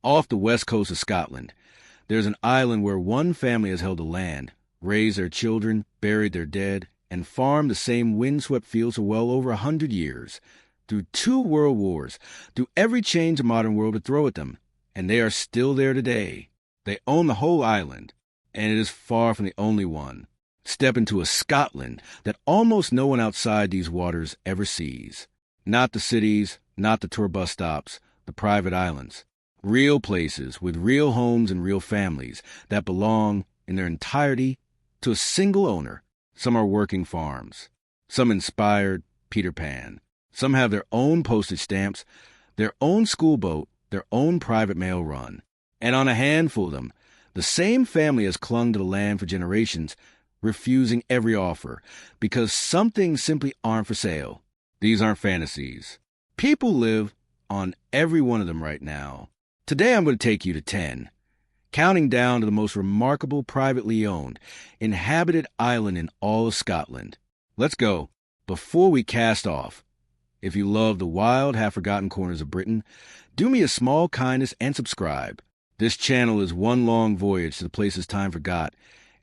Off the west coast of Scotland, there's an island where one family has held the land, raised their children, buried their dead, and farmed the same windswept fields for well over 100 years. Through 2 world wars, through every change the modern world would throw at them, and they are still there today. They own the whole island, and it is far from the only one. Step into a Scotland that almost no one outside these waters ever sees. Not the cities, not the tour bus stops, the private islands. Real places with real homes and real families that belong, in their entirety, to a single owner. Some are working farms. Some inspired Peter Pan. Some have their own postage stamps, their own school boat, their own private mail run. And on a handful of them, the same family has clung to the land for generations, refusing every offer, because some things simply aren't for sale. These aren't fantasies. People live on every one of them right now. Today I'm going to take you to 10, counting down to the most remarkable privately owned, inhabited island in all of Scotland. Let's go. Before we cast off, if you love the wild, half-forgotten corners of Britain, do me a small kindness and subscribe. This channel is one long voyage to the places time forgot,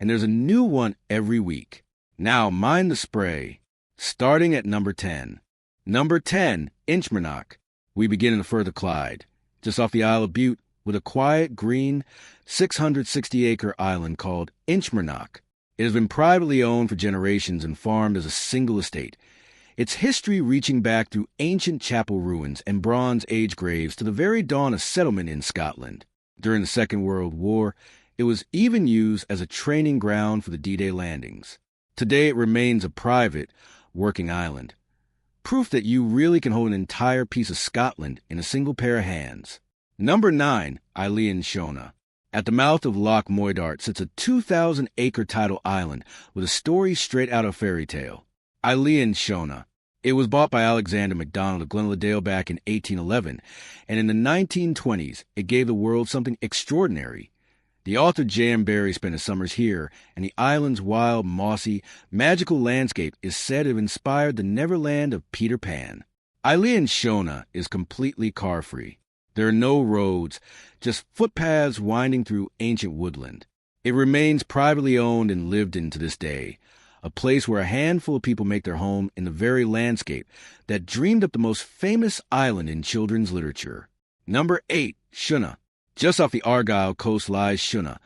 and there's a new one every week. Now, mind the spray. Starting at number 10. Number 10, Inchmarnock. We begin in the Firth of Clyde, just off the Isle of Bute, with a quiet, green, 660-acre island called Inchmarnock. It has been privately owned for generations and farmed as a single estate. Its history reaching back through ancient chapel ruins and Bronze Age graves to the very dawn of settlement in Scotland. During the Second World War, it was even used as a training ground for the D-Day landings. Today it remains a private, working island. Proof that you really can hold an entire piece of Scotland in a single pair of hands. Number 9, Eilean, Shona. At the mouth of Loch Moidart sits a 2,000-acre tidal island with a story straight out of fairy tale. Eilean, Shona. It was bought by Alexander MacDonald of Glenladdale back in 1811, and in the 1920s, it gave the world something extraordinary. The author J.M. Barrie spent his summers here, and the island's wild, mossy, magical landscape is said to have inspired the Neverland of Peter Pan. Eilean, Shona is completely car-free. There are no roads, just footpaths winding through ancient woodland. It remains privately owned and lived in to this day, a place where a handful of people make their home in the very landscape that dreamed up the most famous island in children's literature. Number 8, Shuna. Just off the Argyll coast lies Shuna,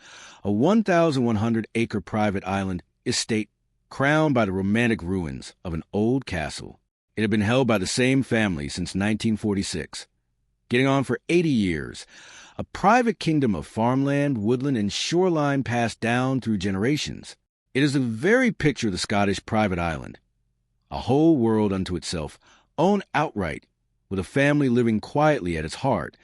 a 1,100-acre private island estate crowned by the romantic ruins of an old castle. It had been held by the same family since 1946, getting on for 80 years, a private kingdom of farmland, woodland, and shoreline passed down through generations. It is the very picture of the Scottish private island, a whole world unto itself, owned outright, with a family living quietly at its heart,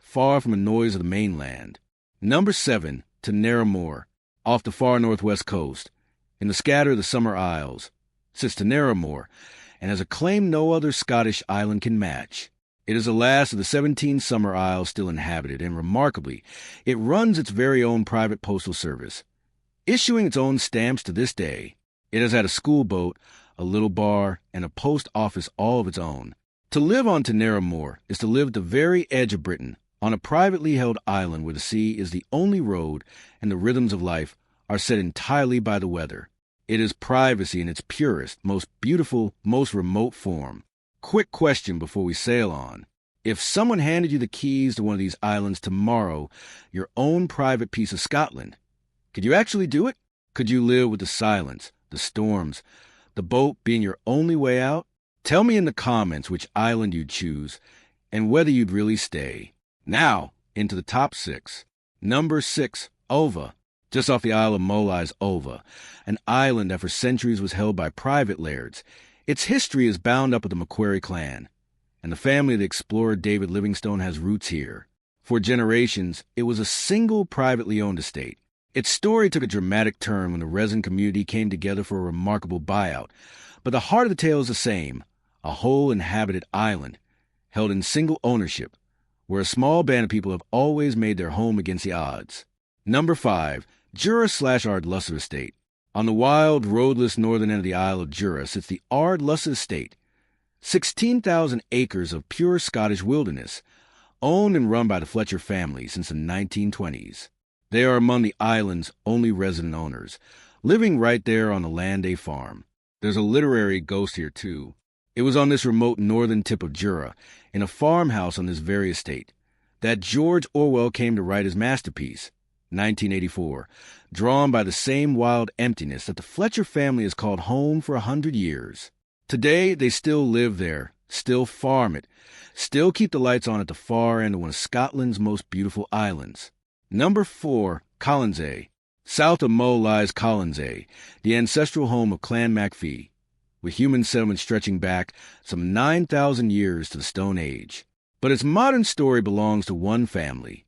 far from the noise of the mainland. Number 7, Tanera, off the far northwest coast, in the scatter of the Summer Isles, sits Tanera, and has a claim no other Scottish island can match. It is the last of the 17 Summer Isles still inhabited, and remarkably, it runs its very own private postal service, issuing its own stamps to this day. It has had a school boat, a little bar, and a post office all of its own. To live on Tanera is to live at the very edge of Britain, on a privately held island where the sea is the only road and the rhythms of life are set entirely by the weather. It is privacy in its purest, most beautiful, most remote form. Quick question before we sail on. If someone handed you the keys to one of these islands tomorrow, your own private piece of Scotland, could you actually do it? Could you live with the silence, the storms, the boat being your only way out? Tell me in the comments which island you'd choose and whether you'd really stay. Now, into the top 6. Number 6, Ulva. Just off the Isle of Moly's Ulva, an island that for centuries was held by private lairds. Its history is bound up with the Macquarie clan, and the family of the explorer David Livingstone has roots here. For generations, it was a single privately owned estate. Its story took a dramatic turn when the resin community came together for a remarkable buyout, but the heart of the tale is the same, a whole inhabited island, held in single ownership, where a small band of people have always made their home against the odds. Number 5, Jura/Ardlusser Estate. On the wild, roadless northern end of the Isle of Jura sits the Ardlusser Estate, 16,000 acres of pure Scottish wilderness, owned and run by the Fletcher family since the 1920s. They are among the island's only resident owners, living right there on the land they farm. There's a literary ghost here, too. It was on this remote northern tip of Jura, in a farmhouse on this very estate, that George Orwell came to write his masterpiece, 1984, drawn by the same wild emptiness that the Fletcher family has called home for 100 years. Today, they still live there, still farm it, still keep the lights on at the far end of one of Scotland's most beautiful islands. Number 4, Colonsay. South of Mull lies Colonsay, the ancestral home of Clan MacPhee, with human settlement stretching back some 9,000 years to the Stone Age. But its modern story belongs to one family.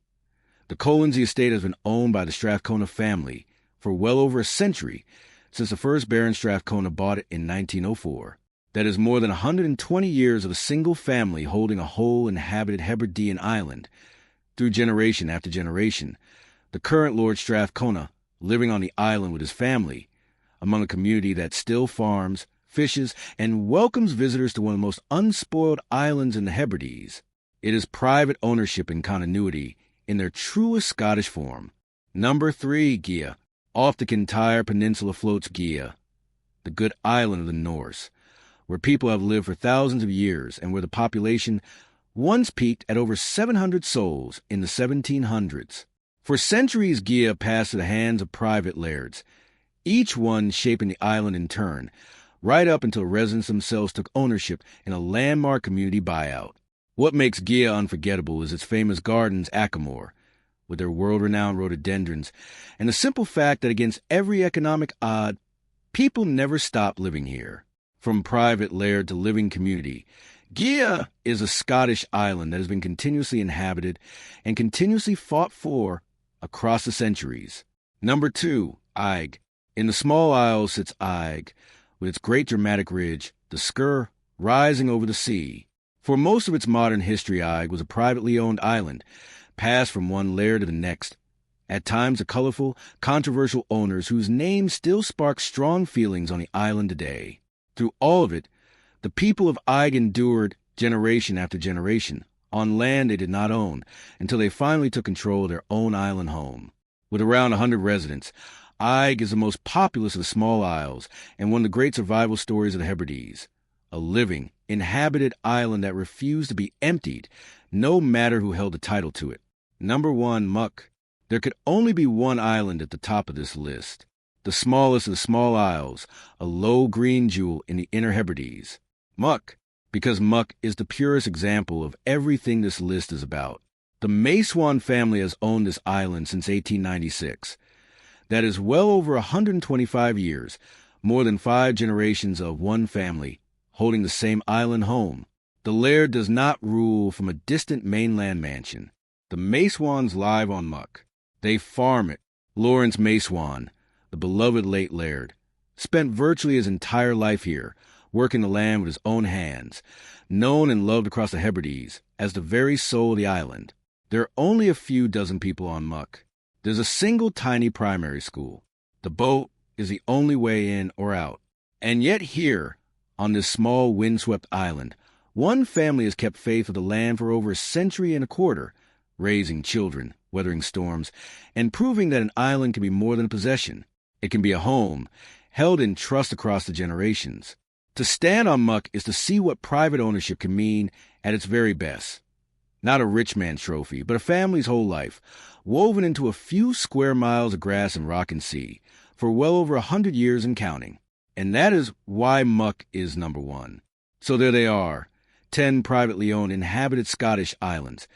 The Colonsay estate has been owned by the Strathcona family for well over a century, since the first Baron Strathcona bought it in 1904. That is more than 120 years of a single family holding a whole inhabited Hebridean island, through generation after generation. The current Lord Strathcona, living on the island with his family, among a community that still farms, fishes, and welcomes visitors to one of the most unspoiled islands in the Hebrides. It is private ownership and continuity in their truest Scottish form. Number 3, Gigha. Off the Kintyre Peninsula floats Gigha, the good island of the Norse, where people have lived for thousands of years and where the population once peaked at over 700 souls in the 1700s. For centuries, Gigha passed to the hands of private lairds, each one shaping the island in turn, right up until residents themselves took ownership in a landmark community buyout. What makes Gigha unforgettable is its famous gardens, Acamore, with their world-renowned rhododendrons, and the simple fact that against every economic odd, people never stopped living here. From private laird to living community, Gigha is a Scottish island that has been continuously inhabited and continuously fought for across the centuries. Number 2, Eigg. In the small isles sits Eigg, with its great dramatic ridge, the Skur, rising over the sea. For most of its modern history, Eigg was a privately owned island, passed from one laird to the next, at times the colorful, controversial owners whose names still spark strong feelings on the island today. Through all of it, the people of Eigg endured generation after generation, on land they did not own, until they finally took control of their own island home. With around 100 residents, Eigg is the most populous of the small isles and one of the great survival stories of the Hebrides. A living, inhabited island that refused to be emptied, no matter who held the title to it. Number 1, Muck. There could only be one island at the top of this list. The smallest of the small isles, a low green jewel in the inner Hebrides. Muck, because Muck is the purest example of everything this list is about. The Maeswan family has owned this island since 1896. That is well over 125 years, more than 5 generations of one family, holding the same island home. The laird does not rule from a distant mainland mansion. The Maeswans live on Muck. They farm it. Lawrence Maeswan, the beloved late laird, spent virtually his entire life here, working the land with his own hands, known and loved across the Hebrides as the very soul of the island. There are only a few dozen people on Muck. There's a single tiny primary school. The boat is the only way in or out. And yet here, on this small windswept island, one family has kept faith with the land for over a century and a quarter, raising children, weathering storms, and proving that an island can be more than a possession. It can be a home, held in trust across the generations. To stand on Muck is to see what private ownership can mean at its very best. Not a rich man's trophy, but a family's whole life, woven into a few square miles of grass and rock and sea, for well over 100 years and counting. And that is why Muck is number 1. So there they are, 10 privately owned inhabited Scottish islands: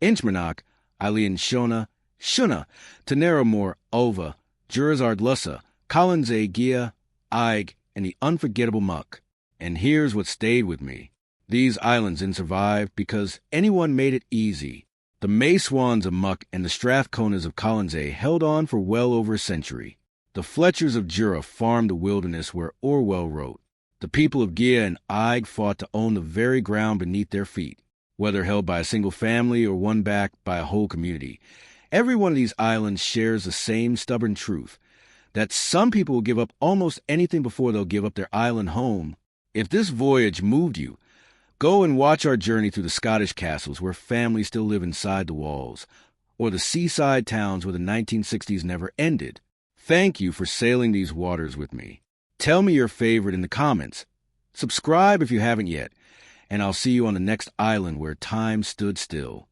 Inchmarnock, Eilean, Shona, Tanera, Ulva, Jura, Colonsay, Gigha, Eigg, and the unforgettable Muck. And here's what stayed with me. These islands didn't survive because anyone made it easy. The Maeswans of Muck and the Strathconas of Colonsay held on for well over a century. The Fletchers of Jura farmed the wilderness where Orwell wrote. The people of Gigha and Eigg fought to own the very ground beneath their feet, whether held by a single family or won back by a whole community. Every one of these islands shares the same stubborn truth, that some people will give up almost anything before they'll give up their island home. If this voyage moved you, Go and watch our journey through the Scottish castles where families still live inside the walls, or the seaside towns where the 1960s never ended. Thank you for sailing these waters with me. Tell me your favorite in the comments. Subscribe if you haven't yet, and I'll see you on the next island where time stood still.